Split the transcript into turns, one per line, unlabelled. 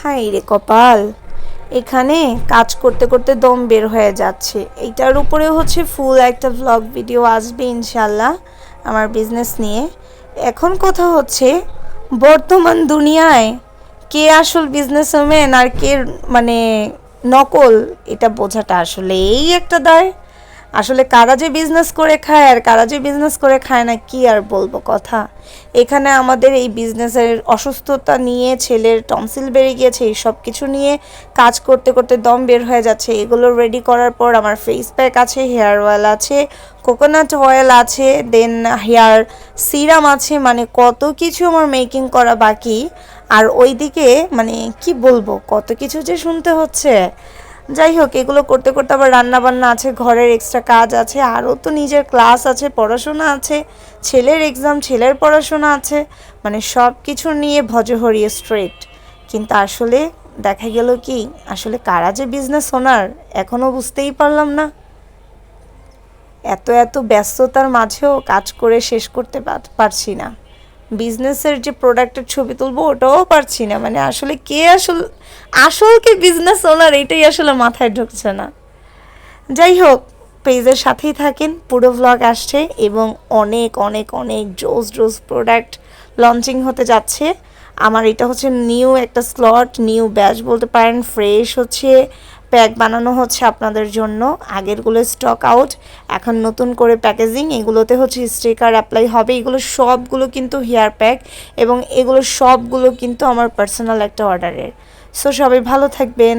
High রে কপাল, এখানে কাজ করতে করতে দম বের হয়ে যাচ্ছে। এইটার উপরে হচ্ছে ফুল একটা ভ্লগ ভিডিও আসবে ইনশাল্লাহ আমার বিজনেস নিয়ে। এখন কথা হচ্ছে বর্তমান দুনিয়ায় কে আসল বিজনেসম্যান আর কে মানে নকল, এটা বোঝাটা আসলে এই একটা দায়। আসলে কারা যে বিজনেস করে খায় আর কারা যে বিজনেস করে খায় না, কি আর বলবো কথা। এখানে আমাদের এই বিজনেসের অসুস্থতা নিয়ে, ছেলের টনসিল বেড়ে গিয়েছে, এই সব কিছু নিয়ে কাজ করতে করতে দম বের হয়ে যাচ্ছে। এগুলো রেডি করার পর আমার ফেস প্যাক আছে, হেয়ার অয়েল আছে, কোকোনাট অয়েল আছে, দেন হেয়ার সিরাম আছে, মানে কত কিছু আমার মেকিং করা বাকি। আর ওইদিকে মানে কি বলবো, কত কিছু যে শুনতে হচ্ছে। যাই হোক, এগুলো করতে করতে আবার রান্না বান্না আছে, ঘরের এক্সট্রা কাজ আছে, আরও তো নিজের ক্লাস আছে, পড়াশোনা আছে, ছেলের এক্সাম, ছেলের পড়াশোনা আছে, মানে সব কিছু নিয়ে ভজহরিয়ে স্ট্রেট। কিন্তু আসলে দেখা গেল কি, আসলে কারা যে বিজনেস ওনার এখনও বুঝতেই পারলাম না। এত এত ব্যস্ততার মাঝেও কাজ করে শেষ করতে পারছি না। বিজনেসের যে প্রোডাক্টের ছবি তুলবো ওটাও পারছি না। মানে আসলে কে আসল কে বিজনেস ওনার, এটাই আসলে মাথায় ঢুকছে না। যাই হোক, পেজের সাথেই থাকেন, পুরো ভ্লগ আসছে এবং অনেক অনেক অনেক জোস জোস প্রোডাক্ট লঞ্চিং হতে যাচ্ছে। আমার এটা হচ্ছে নিউ একটা স্লট, নিউ ব্যাচ বলতে পারেন। ফ্রেশ হচ্ছে প্যাক বানানো হচ্ছে আপনাদের জন্য। আগেরগুলো স্টক আউট, এখন নতুন করে প্যাকেজিং, এগুলোতে হচ্ছে স্টিকার অ্যাপ্লাই হবে। এগুলো সবগুলো কিন্তু হেয়ার প্যাক এবং এগুলো সবগুলো কিন্তু আমার পার্সোনাল একটা অর্ডারের। সো সবাই ভালো থাকবেন।